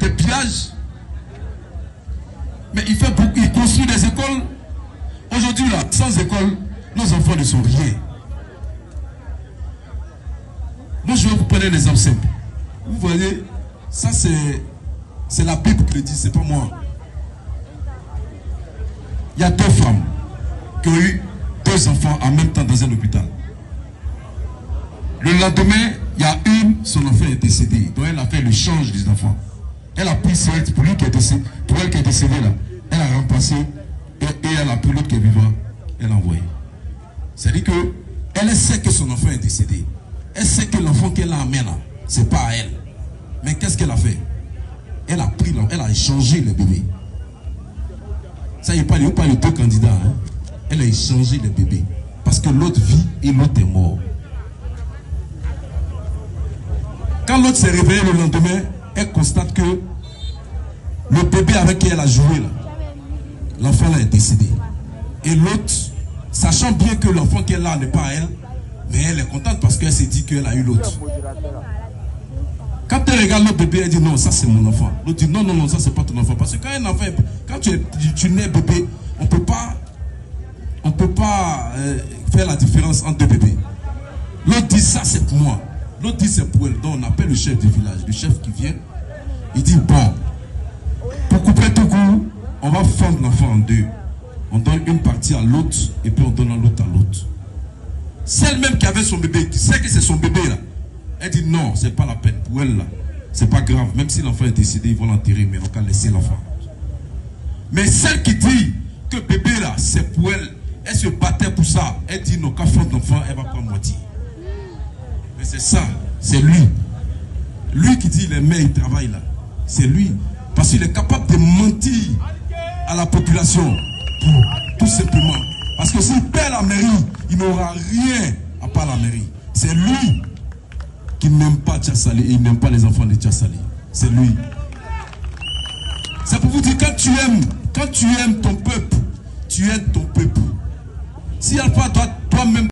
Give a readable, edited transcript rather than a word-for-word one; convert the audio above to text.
des pillages. Mais il fait beaucoup, il construit des écoles. Aujourd'hui, là, sans école, nos enfants ne sont rien. Moi, je vais vous prendre un exemple simple. Vous voyez, ça c'est la Bible qui le dit, c'est pas moi. Il y a 2 femmes qui ont eu 2 enfants en même temps dans un hôpital. Le lendemain, il y a une, son enfant est décédé. Donc elle a fait le change des enfants. Elle a pris celle pour lui qui est décédé, pour elle qui est décédée là. Elle a remplacé et elle a pris l'autre qui est vivant. Elle a envoyé. C'est-à-dire que elle sait que son enfant est décédé. Elle sait que l'enfant qu'elle a amené là, c'est pas à elle. Mais qu'est-ce qu'elle a fait? Elle a pris, elle a échangé le bébé. Ça, il n'y a pas les 2 candidats. Hein. Elle a échangé le bébé. Parce que l'autre vit et l'autre est mort. Quand l'autre s'est réveillé le lendemain, elle constate que le bébé avec qui elle a joué là, l'enfant là est décédé. Et l'autre, sachant bien que l'enfant qu'elle a n'est pas à elle, mais elle est contente parce qu'elle s'est dit qu'elle a eu l'autre. Quand elle regarde le bébé, elle dit non, ça c'est mon enfant. L'autre dit non, non, non, ça c'est pas ton enfant. Parce que quand un enfant, quand tu nais bébé, on peut pas faire la différence entre 2 bébés. L'autre dit ça c'est pour moi. L'autre dit c'est pour elle. Donc on appelle le chef du village, le chef qui vient. Il dit bon, pour couper tout court, on va fendre l'enfant en 2. On donne une partie à l'autre et puis on donne l'autre à l'autre. Celle même qui avait son bébé, qui sait que c'est son bébé là, elle dit non, c'est pas la peine. Pour elle là, c'est pas grave. Même si l'enfant est décédé, ils vont l'enterrer, mais on va laisser l'enfant. Mais celle qui dit que bébé là, c'est pour elle, elle se battait pour ça. Elle dit non, quand fond d'enfant, elle va prendre moitié. Mais c'est ça, c'est lui. Lui qui dit les mères, il travaille là. C'est lui. Parce qu'il est capable de mentir à la population. Tout simplement. Parce que s'il perd la mairie, il n'aura rien à part la mairie. C'est lui qui n'aime pas Tchassali et il n'aime pas les enfants de Tchassali. C'est lui. C'est pour vous dire, quand tu aimes ton peuple, tu aides ton peuple. Si Alpha toi-même